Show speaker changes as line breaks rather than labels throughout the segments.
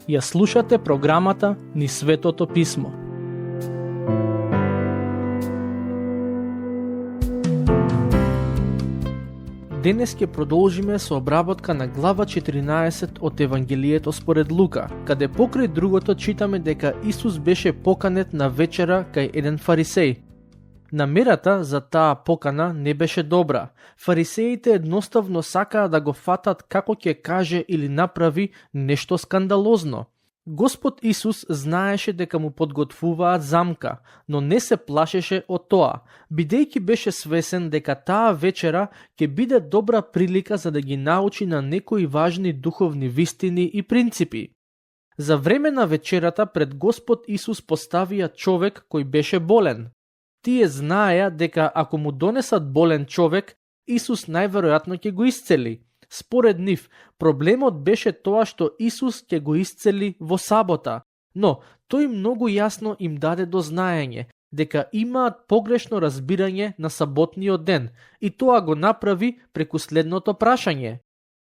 Ја слушате програмата Низ Светото Писмо. Денес ќе продолжиме со обработка на глава 14 од Евангелието според Лука, каде покрај другото читаме дека Исус беше поканет на вечера кај еден фарисеј. Намерата за таа покана не беше добра. Фарисеите едноставно сакаа да го фатат како ќе каже или направи нешто скандалозно. Господ Исус знаеше дека му подготвуваат замка, но не се плашеше од тоа, бидејќи беше свесен дека таа вечера ќе биде добра прилика за да ги научи на некои важни духовни вистини и принципи. За време на вечерата пред Господ Исус поставија човек кој беше болен. Тие знаеа дека ако му донесат болен човек, Исус најверојатно ќе го исцели. Според нив, проблемот беше тоа што Исус ќе го исцели во сабота, но тој многу јасно им даде до знаење дека имаат погрешно разбирање на саботниот ден и тоа го направи преку следното прашање.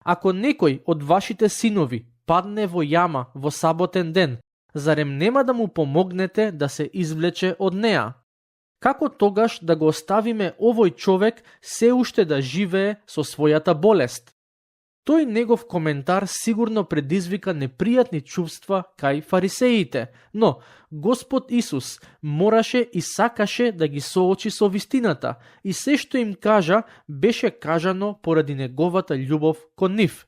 Ако некој од вашите синови падне во јама во саботен ден, зарем нема да му помогнете да се извлече од неа? Како тогаш да го оставиме овој човек се уште да живее со својата болест? Тој негов коментар сигурно предизвика непријатни чувства кај фарисеите, но Господ Исус мораше и сакаше да ги соочи со вистината и се што им кажа беше кажано поради неговата љубов кон нив.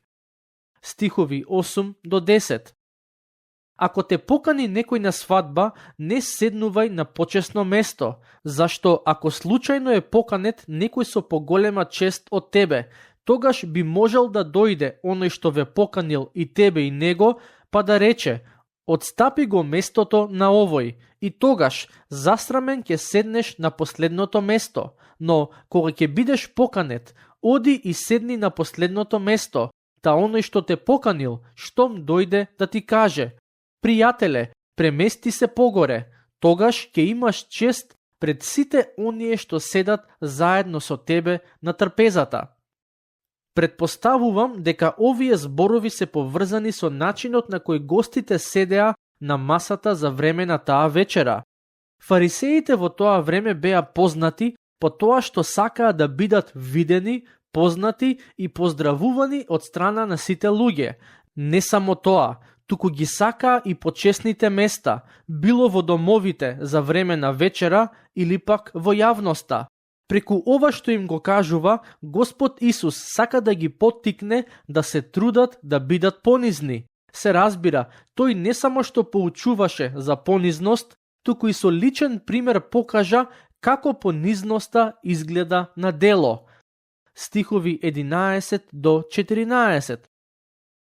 Стихови 8 до 10. Ако те покани некој на свадба, не седнувај на почесно место, зашто ако случајно е поканет некој со поголема чест од тебе, тогаш би можел да дојде оној што ве поканил и тебе и него, па да рече: отстапи го местото на овој, и тогаш засрамен ќе седнеш на последното место, но кога ќе бидеш поканет, оди и седни на последното место, та оној што те поканил, штом дојде да ти каже: пријателе, премести се погоре, тогаш ќе имаш чест пред сите оние што седат заедно со тебе на трпезата. Предпоставувам дека овие зборови се поврзани со начинот на кој гостите седеа на масата за време на таа вечера. Фарисеите во тоа време беа познати по тоа што сакаа да бидат видени, познати и поздравувани од страна на сите луѓе. Не само тоа, туку ги сакаа и почесните места, било во домовите за време на вечера или пак во јавноста. Преку ова што им го кажува, Господ Исус сака да ги поттикне да се трудат да бидат понизни. Се разбира, тој не само што поучуваше за понизност, туку и со личен пример покажа како понизноста изгледа на дело. Стихови 11 до 14.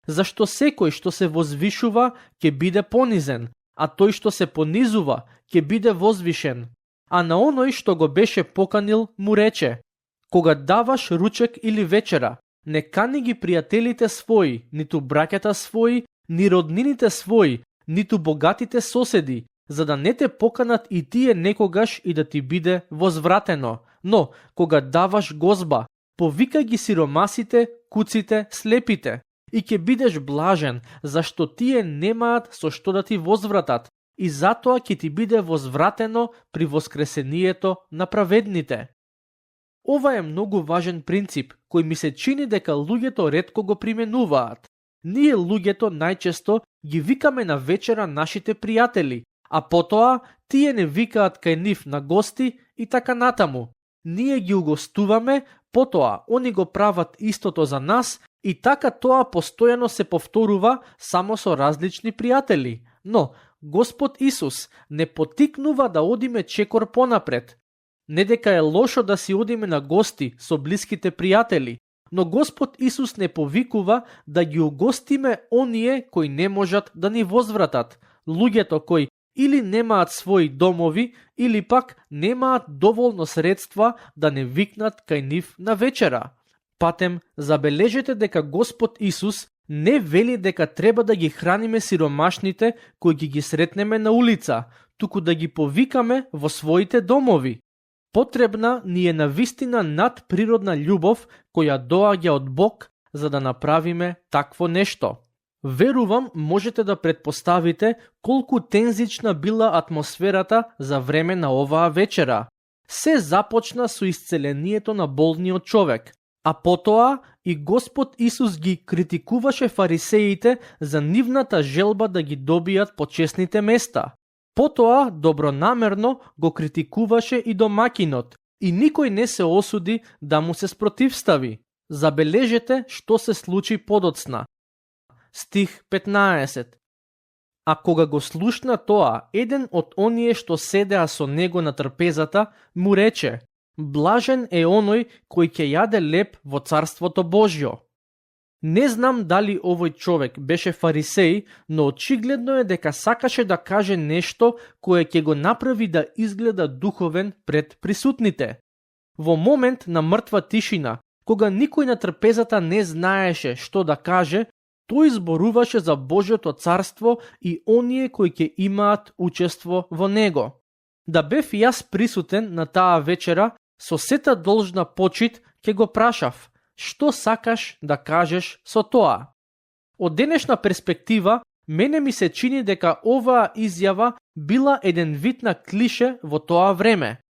Зашто секој што се возвишува ќе биде понизен, а тој што се понизува ќе биде возвишен. А на оној што го беше поканил му рече: кога даваш ручек или вечера, не кани ги пријателите своји, ниту браќата своји, ни роднините своји, ниту богатите соседи, за да не те поканат и тие некогаш и да ти биде возвратено. Но, кога даваш гозба, повикај ги сиромасите, куците, слепите, и ќе бидеш блажен, зашто тие немаат со што да ти возвратат, и затоа ќе ти биде возвратено при воскресението на праведните. Ова е многу важен принцип, кој ми се чини дека луѓето ретко го применуваат. Ние луѓето најчесто ги викаме на вечера нашите пријатели, а потоа тие не викаат кај нив на гости и така натаму. Ние ги угостуваме, потоа они го прават истото за нас и така тоа постојано се повторува само со различни пријатели. Но Господ Исус не поттикнува да одиме чекор понапред. Не дека е лошо да си одиме на гости со блиските пријатели, но Господ Исус не повикува да ги угостиме оние кои не можат да ни возвратат, луѓето кои или немаат своји домови, или пак немаат доволно средства да не викнат кај нив на вечера. Патем, забележете дека Господ Исус не вели дека треба да ги храниме сиромашните кои ги сретнеме на улица, туку да ги повикаме во своите домови. Потребна ни е навистина надприродна љубов која доаѓа од Бог за да направиме такво нешто. Верувам, можете да претпоставите колку тензична била атмосферата за време на оваа вечера. Се започна со исцелението на болниот човек, а потоа и Господ Исус ги критикуваше фарисеите за нивната желба да ги добијат почесните места. Потоа добронамерно го критикуваше и домакинот и никој не се осуди да му се спротивстави. Забележете што се случи подоцна. Стих 15. А кога го слушна тоа, еден од оние што седеа со него на трпезата, му рече: блажен е оној кој ќе јаде леп во Царството Божјо. Не знам дали овој човек беше фарисеј, но очигледно е дека сакаше да каже нешто кое ќе го направи да изгледа духовен пред присутните. Во момент на мртва тишина, кога никој на трпезата не знаеше што да каже, тој зборуваше за Божјото царство и оние кои ќе имаат учество во него. Да бев јас присутен на таа вечера, со сета должна почит ќе го прашав: што сакаш да кажеш со тоа? Од денешна перспектива, мене ми се чини дека оваа изјава била еден вид на клише во тоа време.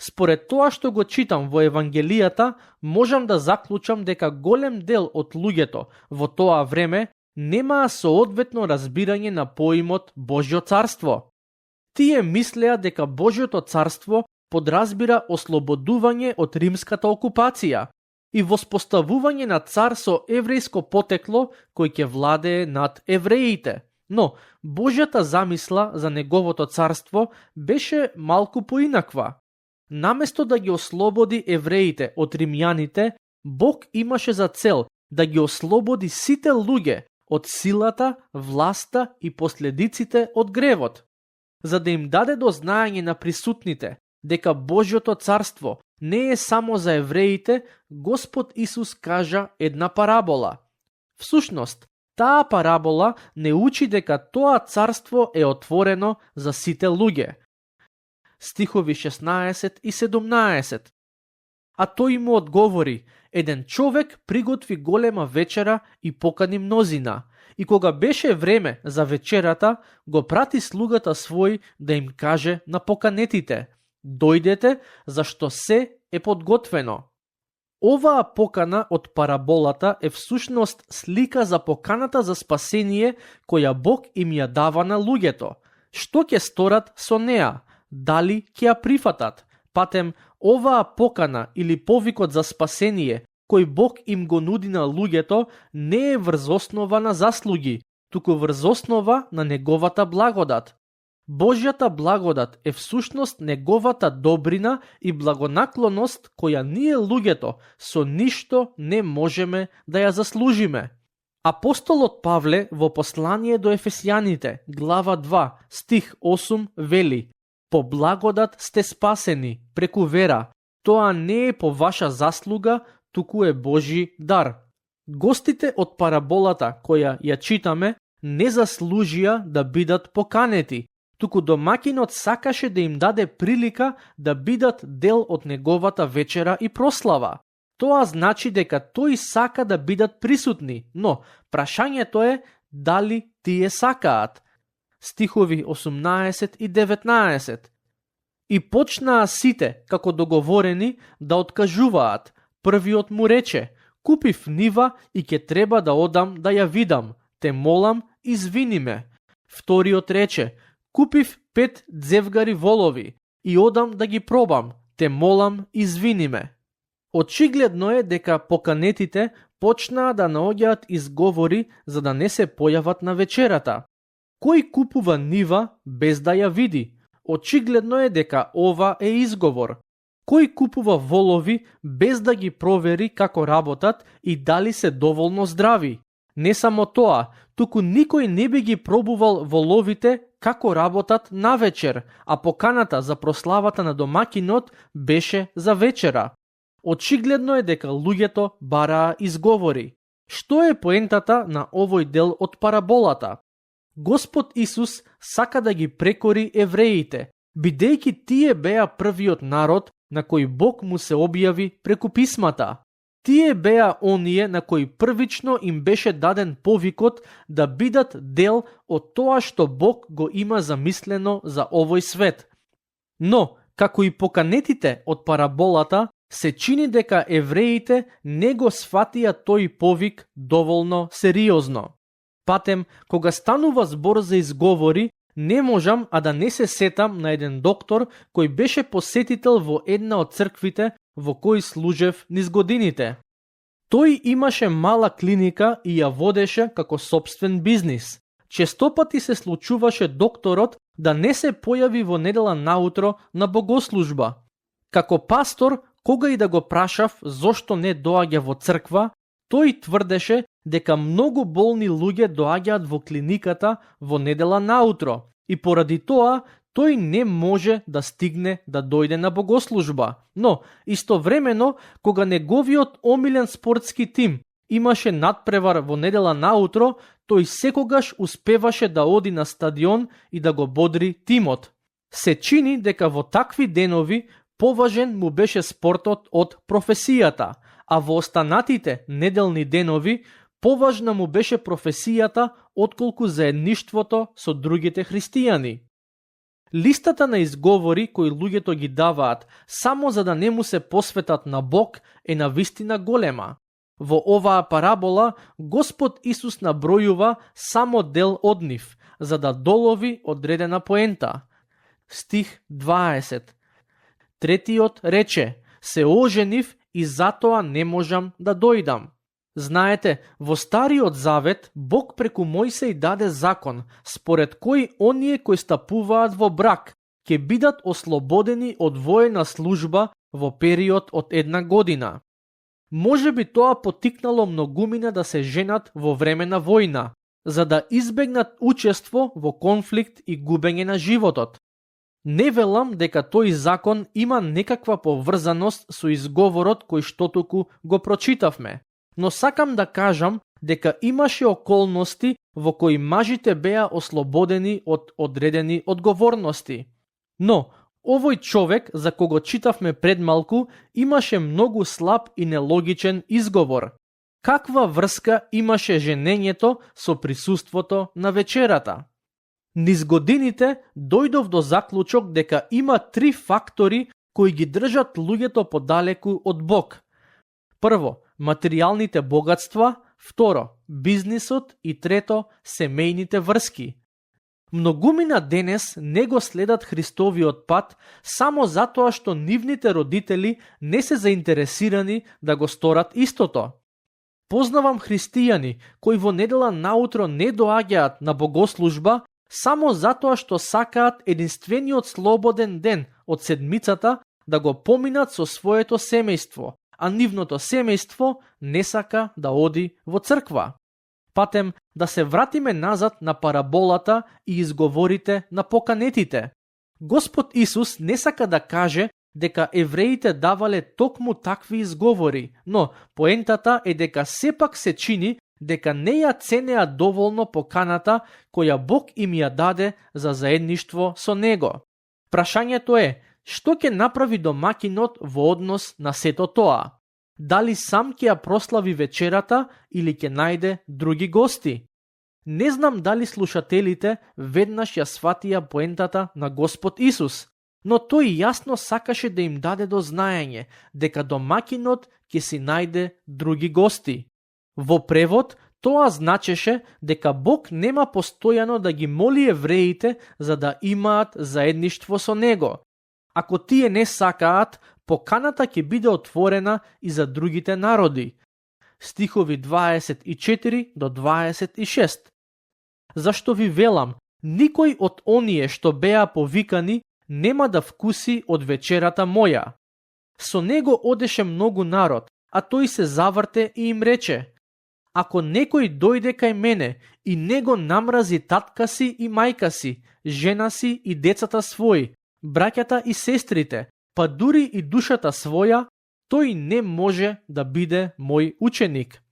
Според тоа што го читам во Евангелијата, можам да заклучам дека голем дел од луѓето во тоа време немаа соодветно разбирање на поимот Божјо царство. Тие мислеа дека Божјото царство подразбира ослободување од римската окупација и воспоставување на цар со еврејско потекло кој ќе владее над евреите. Но Божјата замисла за неговото царство беше малку поинаква. Наместо да ги ослободи евреите од римјаните, Бог имаше за цел да ги ослободи сите луѓе од силата, власта и последиците од гревот, за да им даде до знаење на присутните дека Божјото царство не е само за евреите. Господ Исус кажа една парабола. Всушност, таа парабола не учи дека тоа царство е отворено за сите луѓе. Стихови 16 и 17. А тој му одговори: еден човек приготви голема вечера и покани мнозина. И кога беше време за вечерата, го прати слугата свој да им каже на поканетите: дојдете, зашто се е подготвено. Оваа покана од параболата е всушност слика за поканата за спасение која Бог им ја дава на луѓето. Што ќе сторат со неа? Дали ќе ја прифатат? Патем, оваа покана или повикот за спасение кој Бог им го нуди на луѓето не е врз основа на заслуги, туку врз основа на неговата благодат. Божјата благодат е всушност неговата добрина и благонаклоност која ние луѓето со ништо не можеме да ја заслужиме. Апостолот Павле во послание до Ефесјаните, глава 2, стих 8 вели: по благодат сте спасени преку вера. Тоа не е по ваша заслуга, туку е Божји дар. Гостите од параболата која ја читаме не заслужија да бидат поканети, туку домакинот сакаше да им даде прилика да бидат дел од неговата вечера и прослава. Тоа значи дека тој сака да бидат присутни, но прашањето е дали тие сакаат. Стихови 18 и 19. И почнаа сите, како договорени, да откажуваат. Првиот му рече: купив нива и ќе треба да одам да ја видам. Те молам, извини ме. Вториот рече: купив 5 дзевгари волови и одам да ги пробам. Те молам, извини ме. Очигледно е дека поканетите почнаа да наоѓаат изговори за да не се појават на вечерата. Кој купува нива без да ја види? Очигледно е дека ова е изговор. Кој купува волови без да ги провери како работат и дали се доволно здрави? Не само тоа, туку никој не би ги пробувал воловите како работат навечер, а поканата за прославата на домакинот беше за вечера. Очигледно е дека луѓето бараа изговори. Што е поентата на овој дел од параболата? Господ Исус сака да ги прекори евреите, бидејќи тие беа првиот народ на кои Бог му се објави преку писмата. Тие беа оние на кои првично им беше даден повикот да бидат дел од тоа што Бог го има замислено за овој свет. Но, како и поканетите од параболата, се чини дека евреите не го сватија тој повик доволно сериозно. Патем, кога станува збор за изговори, не можам а да не се сетам на еден доктор кој беше посетител во една од црквите во кој служев низ годините. Тој имаше мала клиника и ја водеше како сопствен бизнис. Честопати се случуваше докторот да не се појави во недела наутро на богослужба. Како пастор, кога и да го прашав зошто не доаѓа во црква, тој тврдеше дека многу болни луѓе доаѓаат во клиниката во недела наутро и поради тоа тој не може да стигне да дојде на богослужба. Но, истовремено, кога неговиот омилен спортски тим имаше надпревар во недела наутро, тој секогаш успеваше да оди на стадион и да го бодри тимот. Се чини дека во такви денови поважен му беше спортот од професијата, а во останатите неделни денови поважна му беше професијата отколку заедништвото со другите христијани. Листата на изговори кои луѓето ги даваат само за да не му се посветат на Бог е навистина голема. Во оваа парабола Господ Исус набројува само дел од нив, за да долови одредена поента. Стих 20. Третиот рече: се оженив и затоа не можам да дојдам. Знаете, во Стариот Завет Бог преку Мојсеј даде закон, според кој оние кои стапуваат во брак ќе бидат ослободени од воена служба во период од 1 година. Може би тоа потикнало многумина да се женат во време на војна, за да избегнат учество во конфликт и губење на животот. Не велам дека тој закон има некаква поврзаност со изговорот кој што туку го прочитавме, но сакам да кажам дека имаше околности во кои мажите беа ослободени од одредени одговорности. Но, овој човек, за кого читавме пред малку, имаше многу слаб и нелогичен изговор. Каква врска имаше женењето со присуството на вечерата? Низ годините дојдов до заклучок дека има 3 фактори кои ги држат луѓето подалеку од Бог. Прво, материјалните богатства, второ, бизнисот и трето, семејните врски. Многумина денес не го следат Христовиот пат само затоа што нивните родители не се заинтересирани да го сторат истото. Познавам христијани кои во недела наутро не доаѓаат на богослужба само затоа што сакаат единствениот слободен ден од седмицата да го поминат со своето семејство, а нивното семејство не сака да оди во црква. Патем, да се вратиме назад на параболата и изговорите на поканетите. Господ Исус не сака да каже дека евреите давале токму такви изговори, но поентата е дека сепак се чини дека не ја ценеа доволно поканата која Бог им ја даде за заедништво со Него. Прашањето е, што ќе направи домакинот во однос на сето тоа? Дали сам ќе ја прослави вечерата или ќе најде други гости? Не знам дали слушателите веднаш ја сватија поентата на Господ Исус, но тој јасно сакаше да им даде до знаење дека домакинот ќе си најде други гости. Во превод, тоа значеше дека Бог нема постојано да ги моли евреите за да имаат заедништво со Него. Ако тие не сакаат, поканата ќе биде отворена и за другите народи. Стихови 24 до 26. Зашто ви велам, никој од оние што беа повикани нема да вкуси од вечерата моја. Со него одеше многу народ, а тој се заврте и им рече: ако некој дојде кај мене и не го намрази татка си и мајка си, жена си и децата своји, браќата и сестрите, па дури и душата своја, тој не може да биде мој ученик.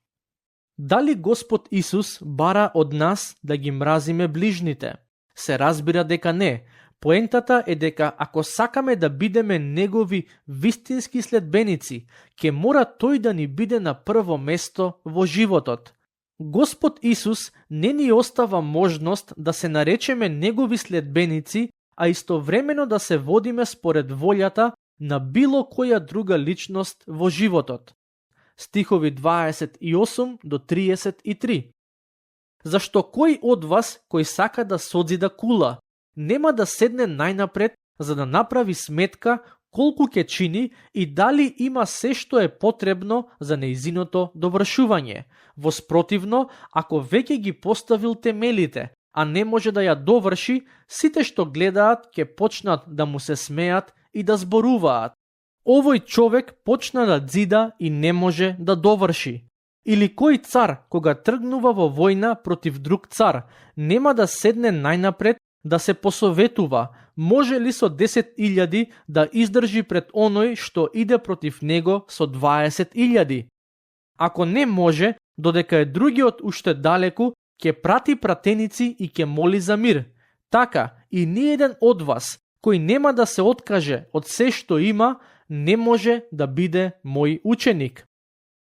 Дали Господ Исус бара од нас да ги мразиме ближните? Се разбира дека не. Поентата е дека ако сакаме да бидеме негови вистински следбеници, ќе мора тој да ни биде на прво место во животот. Господ Исус не ни остава можност да се наречеме негови следбеници, а истовремено да се водиме според волјата на било која друга личност во животот. Стихови 28 до 33. Зашто кој од вас кој сака да созида кула, нема да седне најнапред за да направи сметка колку ќе чини и дали има се што е потребно за нејзиното довршување. Воспротивно, ако веќе ги поставил темелите, а не може да ја доврши, сите што гледаат ќе почнат да му се смеат и да зборуваат. Овој човек почна да дзида и не може да доврши. Или кој цар, кога тргнува во војна против друг цар, нема да седне најнапред да се посоветува, може ли со 10.000 да издржи пред оној што иде против него со 20.000? Ако не може, додека е другиот уште далеку, ќе прати пратеници и ќе моли за мир. Така, и ниеден од вас, кој нема да се откаже од се што има, не може да биде мој ученик.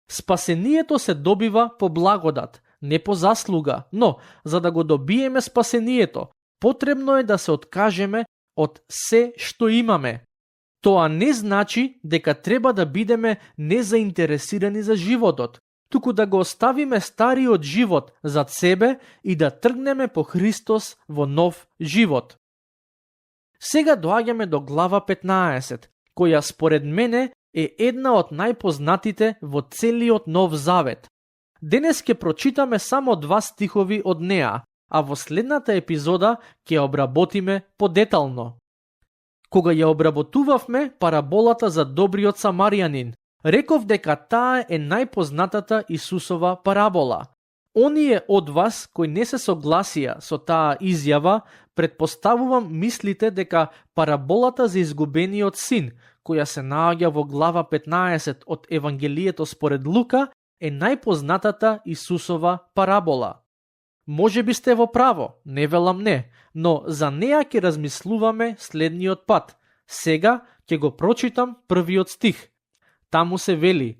Спасението се добива по благодат, не по заслуга, но за да го добиеме спасението, потребно е да се откажеме од се што имаме. Тоа не значи дека треба да бидеме незаинтересирани за животот, туку да го оставиме стариот живот зад себе и да тргнеме по Христос во нов живот. Сега доаѓаме до глава 15, која според мене е една од најпознатите во целиот Нов Завет. Денес ќе прочитаме само 2 стихови од неа, а во следната епизода ќе обработиме подетално. Кога ја обработувавме параболата за добриот самарјанин, реков дека таа е најпознатата Исусова парабола. Оние од вас кои не се согласија со таа изјава, предпоставувам мислите дека параболата за изгубениот син, која се наоѓа во глава 15 од Евангелието според Лука, е најпознатата Исусова парабола. Може би сте во право, не велам не, но за неа ќе размислуваме следниот пат. Сега ќе го прочитам првиот стих. Таму се вели: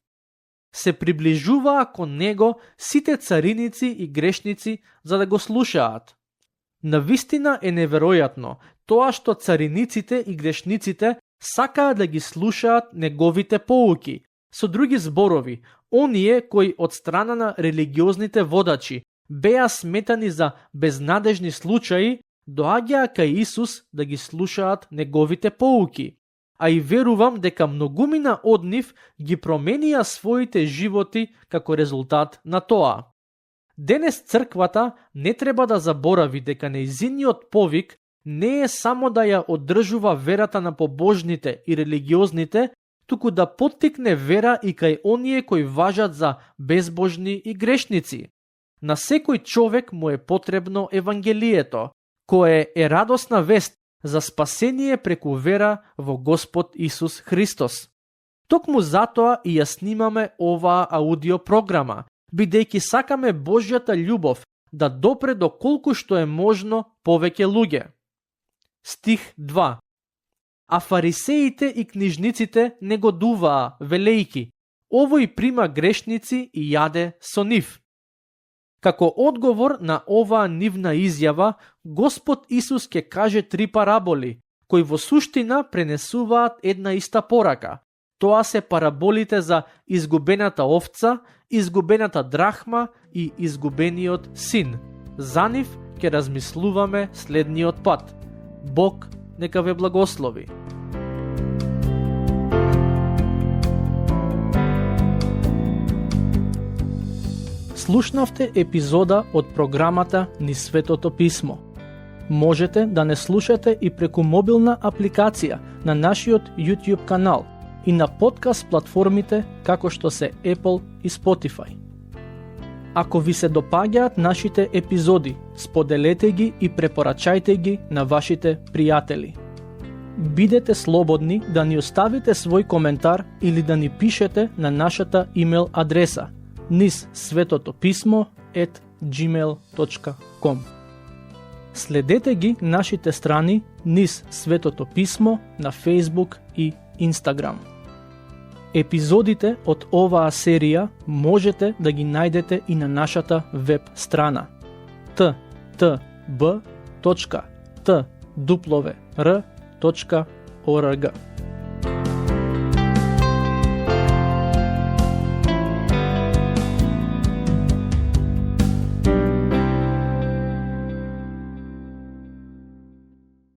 се приближуваа кон него сите цариници и грешници за да го слушаат. Навистина е неверојатно тоа што цариниците и грешниците сакаат да ги слушаат неговите поуки. Со други зборови, оние кои од страна на религиозните водачи беа сметани за безнадежни случаи, доаѓаа кај Исус да ги слушаат неговите поуки. А и верувам дека многумина од нив ги променија своите животи како резултат на тоа. Денес црквата не треба да заборави дека нејзиниот повик не е само да ја одржува верата на побожните и религиозните, туку да поттикне вера и кај оние кои важат за безбожни и грешници. На секој човек му е потребно Евангелието, кое е радосна вест за спасение преку вера во Господ Исус Христос. Токму затоа и ја снимаме оваа аудиопрограма, бидејќи сакаме Божјата љубов да допре до колку што е можно повеќе луѓе. Стих 2. А фарисеите и книжниците негодуваа, велејки: овој прима грешници и јаде со нив. Како одговор на оваа нивна изјава, Господ Исус ќе каже 3 параболи, кои во суштина пренесуваат една иста порака. Тоа се параболите за изгубената овца, изгубената драхма и изгубениот син. За нив ќе размислуваме следниот пат. Бог нека ве благослови. Слушнавте епизода од програмата Низ Светото Писмо. Можете да не слушате и преку мобилна апликација на нашиот YouTube канал и на подкаст платформите како што се Apple и Spotify. Ако ви се допаѓаат нашите епизоди, споделете ги и препорачајте ги на вашите пријатели. Бидете слободни да ни оставите свој коментар или да ни пишете на нашата имейл адреса nizsvetotopисmo@gmail.com.
Следете ги нашите страни низ Светото писмо на Facebook и Instagram. Епизодите од оваа серија можете да ги најдете и на нашата веб страна ttb.twr.org.